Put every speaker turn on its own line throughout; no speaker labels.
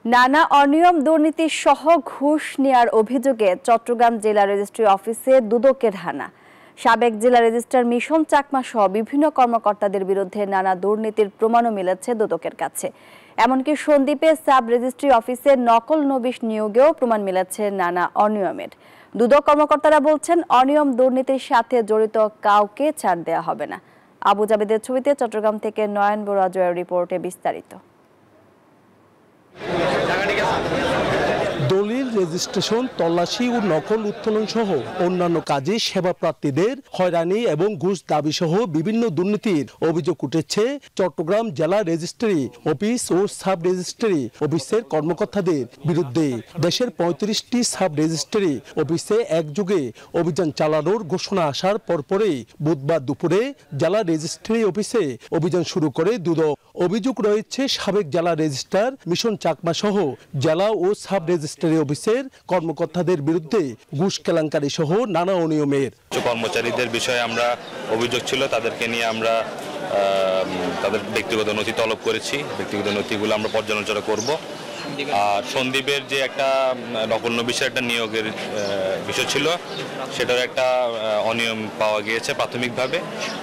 নানা অনিয়ম দুর্নীতি সহ ঘুষ নেয়ার অভিযোগে চট্টগ্রাম জেলা রেজিস্ট্রি অফিসে দুদকের হানা। সাবেক জেলা রেজিস্ট্রার মিশন চাকমা সহ বিভিন্ন কর্মকর্তাদের বিরুদ্ধে নানা দুর্নীতির প্রমাণও মিলেছে দুদকের কাছে। এমনকি সন্দ্বীপে সাব রেজিস্ট্রি অফিসে নকল নবিশ নিয়োগেও প্রমাণ মিলেছে নানা অনিয়মের। দুদক কর্মকর্তারা বলছেন, অনিয়ম দুর্নীতির সাথে জড়িত কাউকে ছাড় দেওয়া হবে না। আবু জাবেদের ছবিতে চট্টগ্রাম থেকে নয়ন বড়ুয়া জয়ের রিপোর্টে বিস্তারিত।
দলিল রেজিস্ট্রেশন, তল্লাশি ও নকল উত্তোলন সহ অন্যান্য কাজে সেবা প্রার্থীদের হয়রানি এবং ঘুষ দাবি সহ বিভিন্ন দুর্নীতির অভিযোগ উঠেছে চট্টগ্রাম জেলা রেজিস্ট্রি অফিস ও সাব রেজিস্ট্রি অফিসের কর্মকর্তাদের বিরুদ্ধে। দেশের 35টি সাব রেজিস্ট্রি অফিসে একযোগে অভিযান চালানোর ঘোষণা আসার পরপরই বুধবার দুপুরে জেলা রেজিস্ট্রি অফিসে অভিযান শুরু করে দুদক। অভিযোগ রয়েছে সাবেক জেলা রেজিস্ট্রার মিশন চাকমা সহ জেলা ও সাব রেজিস্ট্রি অফিসের কর্মকর্তাদের বিরুদ্ধে ঘুষ কেলেঙ্কারি সহ নানা অনিয়মের।
কর্মচারীদের বিষয়ে আমরা অভিযোগ ছিল, তাদেরকে নিয়ে আমরা তাদের ব্যক্তিগত নথি তলব করেছি। ব্যক্তিগত নথিগুলো আমরা পর্যালোচনা করব। আর সন্দ্বীপের যে একটা নকল নবিশের একটা নিয়োগের বিষয় ছিল, সেটার একটা অনিয়ম পাওয়া গিয়েছে প্রাথমিকভাবে,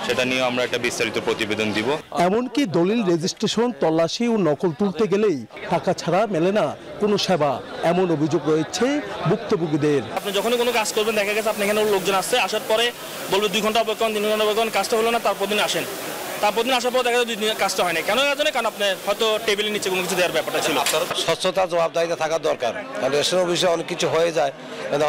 সেটা নিয়ে আমরা একটা বিস্তারিত প্রতিবেদন দিব।
এমনকি দলিল রেজিস্ট্রেশন, তল্লাশি ও নকল তুলতে গেলেই টাকা ছাড়া মেলে না কোনো সেবা, এমন অভিযোগ রয়েছে ভুক্তভোগীদের।
আপনি যখনই কোনো কাজ করবেন, দেখা গেছে আপনি এখানে লোকজন আসছে, আসার পরে বলবে 2 ঘন্টা অপেক্ষা, 3 ঘন্টা অপেক্ষা, কাজটা হলো না, তারপর দিন আসেন। তারপর দিন আসার পর দেখা যায় 2 দিন কাজটা হয় না। কেন জানেন? কারণ আপনার হয়তো টেবিলের নিচে কোনো কিছু দেওয়ার ব্যাপারটা ছিল।
স্বচ্ছতা, জবাবদারিতা থাকা দরকার। কারণ রেশনের বিষয়ে অনেক কিছু হয়ে যায়,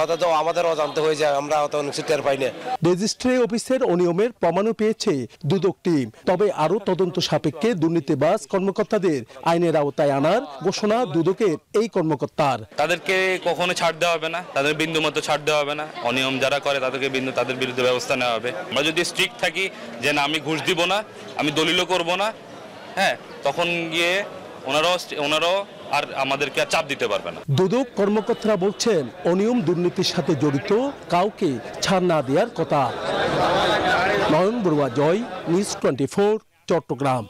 হয়তো আমাদের অজান্তে হয়ে যায়, আমরা হয়তো অনেক কিছু টের পাই না।
রেজিস্ট্রি অফিসের অনিয়মের প্রমাণও পেয়েছে দুদক টিম। তবে আরও তদন্ত সাপেক্ষে দুর্নীতিবাজ কর্মকর্তাদের আইনের আওতায় আনার ঘোষণা দুদকের এই কর্মকর্তার।
তাদেরকে কখনো ছাড় দেওয়া হবে না, তাদের বিন্দুমাত্র ছাড় দেওয়া হবে না। অনিয়ম যারা করে তাদের বিরুদ্ধে ব্যবস্থা নেওয়া হবে। আমরা যদি স্ট্রিক্ট থাকি যে না, আমি ঘুষ দিব না, আমি দলিলও করব না, হ্যাঁ, তখন গিয়ে ওনারাও আর আমাদেরকে আর চাপ দিতে পারবে না।
দুদক কর্মকর্তারা বলছেন, অনিয়ম দুর্নীতির সাথে জড়িত কাউকে ছাড় না দেওয়ার কথা। নয়ন বড়ুয়া জয়, নিউজ 24, চট্টগ্রাম।